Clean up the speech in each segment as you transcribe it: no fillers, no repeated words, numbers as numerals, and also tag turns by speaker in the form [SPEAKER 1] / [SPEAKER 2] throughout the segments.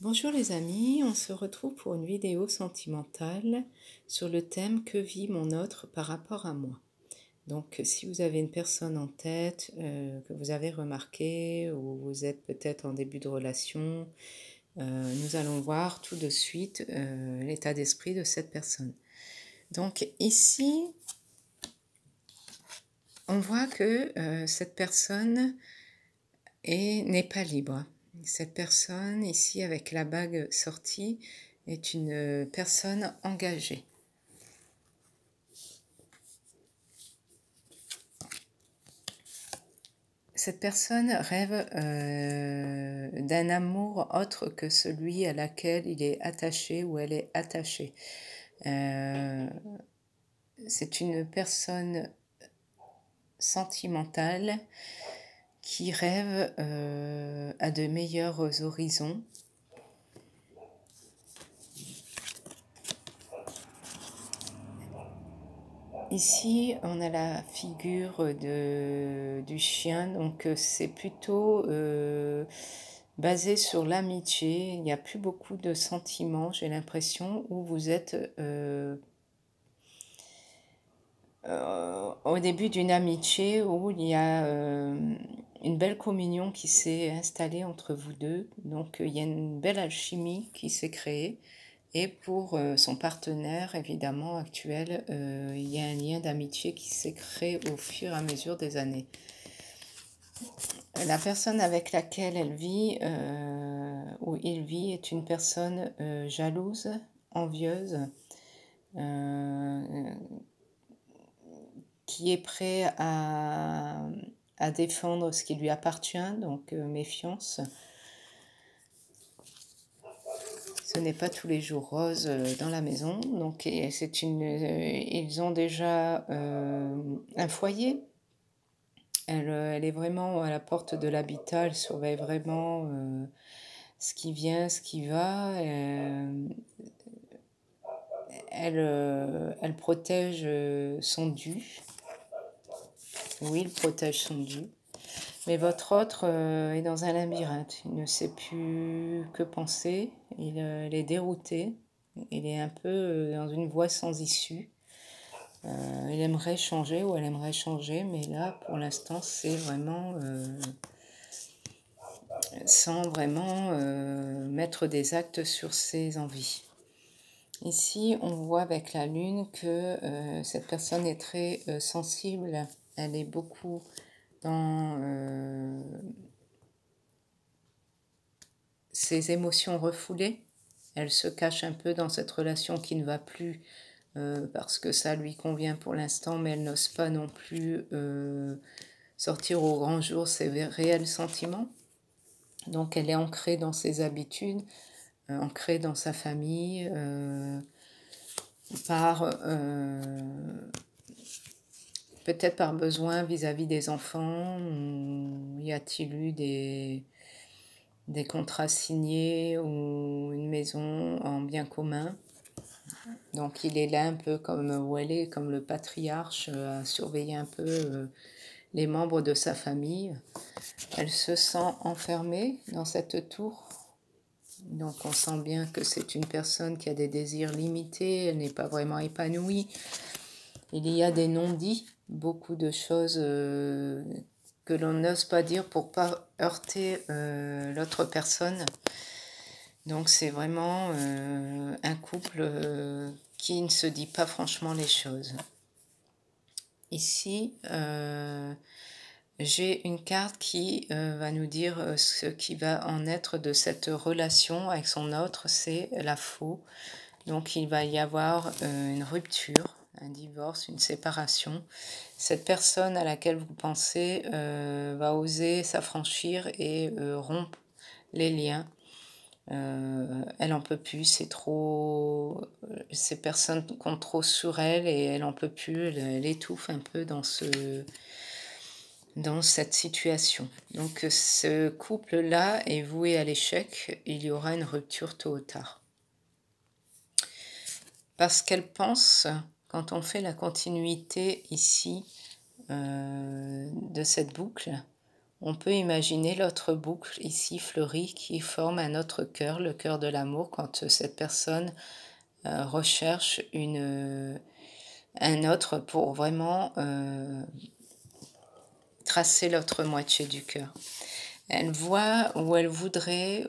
[SPEAKER 1] Bonjour les amis, on se retrouve pour une vidéo sentimentale sur le thème que vit mon autre par rapport à moi. Donc si vous avez une personne en tête que vous avez remarqué ou vous êtes peut-être en début de relation, nous allons voir tout de suite l'état d'esprit de cette personne. Donc ici, on voit que cette personne n'est pas libre. Cette personne, ici, avec la bague sortie, est une personne engagée. Cette personne rêve d'un amour autre que celui à laquelle il est attaché ou elle est attachée. C'est une personne sentimentale qui rêve à de meilleurs horizons. Ici, on a la figure du chien, donc c'est plutôt basé sur l'amitié. Il n'y a plus beaucoup de sentiments, j'ai l'impression, où vous êtes au début d'une amitié où il y a une belle communion qui s'est installée entre vous deux. Donc il y a une belle alchimie qui s'est créée. Et pour son partenaire, évidemment, actuel, il y a un lien d'amitié qui s'est créé au fur et à mesure des années. La personne avec laquelle elle vit, ou il vit, est une personne jalouse, envieuse, qui est prêt à défendre ce qui lui appartient, donc méfiance. Ce n'est pas tous les jours rose dans la maison, donc ils ont déjà un foyer. Elle est vraiment à la porte de l'habitat, elle surveille vraiment ce qui vient, ce qui va. Elle protège son dû. Oui, il protège son dû. Mais votre autre est dans un labyrinthe. Il ne sait plus que penser. Il est dérouté. Il est un peu dans une voie sans issue. Il aimerait changer ou elle aimerait changer, mais là, pour l'instant, c'est vraiment sans vraiment mettre des actes sur ses envies. Ici, on voit avec la lune que cette personne est très sensible. Elle est beaucoup dans ses émotions refoulées. Elle se cache un peu dans cette relation qui ne va plus parce que ça lui convient pour l'instant, mais elle n'ose pas non plus sortir au grand jour ses réels sentiments. Donc elle est ancrée dans ses habitudes, ancrée dans sa famille, peut-être par besoin vis-à-vis des enfants. Y a-t-il eu des contrats signés ou une maison en bien commun? Donc il est là un peu comme où elle est, comme le patriarche, à surveiller un peu les membres de sa famille. Elle se sent enfermée dans cette tour. Donc on sent bien que c'est une personne qui a des désirs limités, elle n'est pas vraiment épanouie. Il y a des non-dits, beaucoup de choses que l'on n'ose pas dire pour pas heurter l'autre personne. Donc c'est vraiment un couple qui ne se dit pas franchement les choses. Ici, j'ai une carte qui va nous dire ce qui va en être de cette relation avec son autre, c'est la faux. Donc il va y avoir une rupture, un divorce, une séparation. Cette personne à laquelle vous pensez va oser s'affranchir et rompre les liens. Elle en peut plus, c'est trop. Ces personnes comptent trop sur elle et elle en peut plus. Elle étouffe un peu dans cette situation. Donc ce couple-là est voué à l'échec. Il y aura une rupture tôt ou tard. Parce qu'elle pense, quand on fait la continuité ici de cette boucle, on peut imaginer l'autre boucle ici fleurie qui forme un autre cœur, le cœur de l'amour, quand cette personne recherche un autre pour vraiment tracer l'autre moitié du cœur. Elle voit où elle voudrait,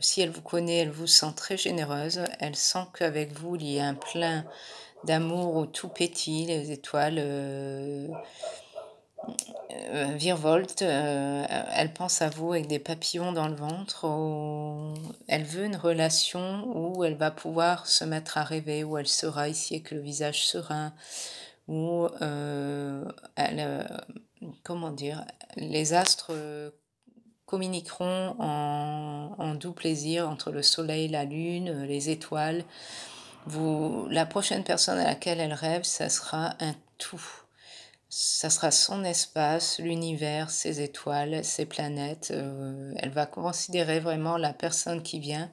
[SPEAKER 1] si elle vous connaît, elle vous sent très généreuse, elle sent qu'avec vous, il y a un plein d'amour où tout pétille, les étoiles virevoltent, elle pense à vous avec des papillons dans le ventre, elle veut une relation où elle va pouvoir se mettre à rêver, où elle sera ici avec le visage serein, où comment dire, les astres communiqueront en doux plaisir entre le soleil, la lune, les étoiles. La prochaine personne à laquelle elle rêve, ça sera un tout. Ça sera son espace, l'univers, ses étoiles, ses planètes. Elle va considérer vraiment la personne qui vient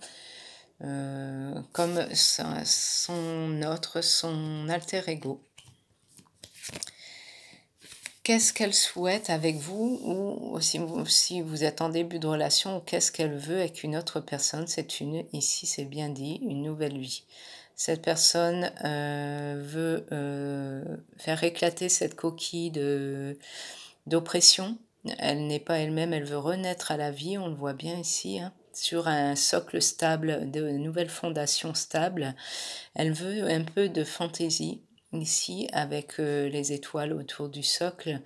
[SPEAKER 1] comme son alter ego. Qu'est-ce qu'elle souhaite avec vous, ou si vous êtes en début de relation, ou qu'est-ce qu'elle veut avec une autre personne? Ici c'est bien dit, une nouvelle vie. Cette personne veut faire éclater cette coquille d'oppression. Elle n'est pas elle-même, elle veut renaître à la vie, on le voit bien ici, hein, sur un socle stable, de nouvelles fondations stables. Elle veut un peu de fantaisie. Ici, avec les étoiles autour du socle,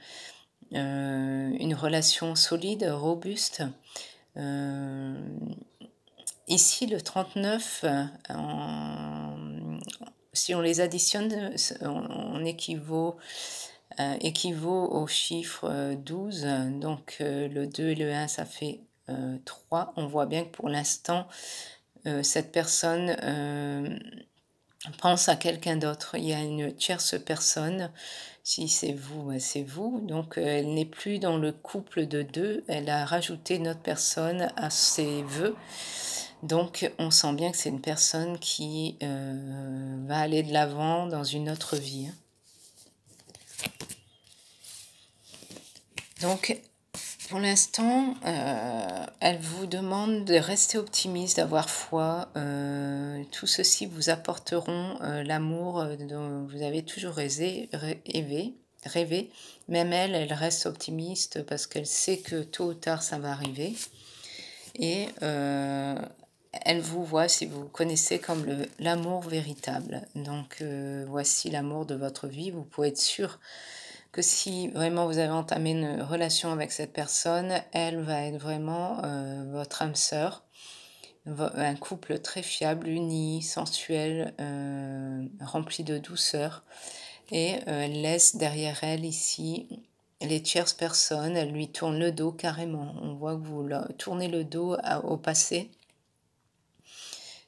[SPEAKER 1] une relation solide, robuste. Ici, le 39, si on les additionne, on équivaut au chiffre 12. Donc, le 2 et le 1, ça fait 3. On voit bien que pour l'instant, cette personne pense à quelqu'un d'autre. Il y a une tierce personne. Si c'est vous, c'est vous. Donc, elle n'est plus dans le couple de deux. Elle a rajouté une autre personne à ses vœux. Donc, on sent bien que c'est une personne qui va aller de l'avant dans une autre vie. Donc, pour l'instant, elle vous demande de rester optimiste, d'avoir foi. Tout ceci vous apporteront l'amour dont vous avez toujours rêvé. Même elle reste optimiste parce qu'elle sait que tôt ou tard, ça va arriver. Et elle vous voit, si vous connaissez, comme l'amour véritable. Donc, voici l'amour de votre vie. Vous pouvez être sûr que si vraiment vous avez entamé une relation avec cette personne, elle va être vraiment votre âme sœur, un couple très fiable, uni, sensuel, rempli de douceur, et elle laisse derrière elle ici les tierces personnes. Elle lui tourne le dos carrément. On voit que vous tournez le dos au passé.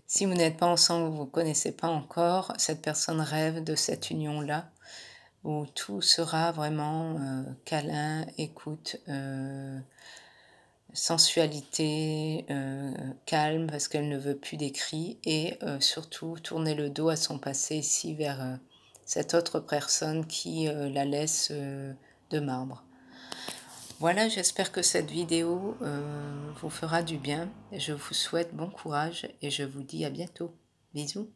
[SPEAKER 1] Si vous n'êtes pas ensemble, vous ne vous connaissez pas encore, cette personne rêve de cette union-là, où tout sera vraiment câlin, écoute, sensualité, calme, parce qu'elle ne veut plus des cris, et surtout tourner le dos à son passé ici vers cette autre personne qui la laisse de marbre. Voilà, j'espère que cette vidéo vous fera du bien. Je vous souhaite bon courage et je vous dis à bientôt. Bisous.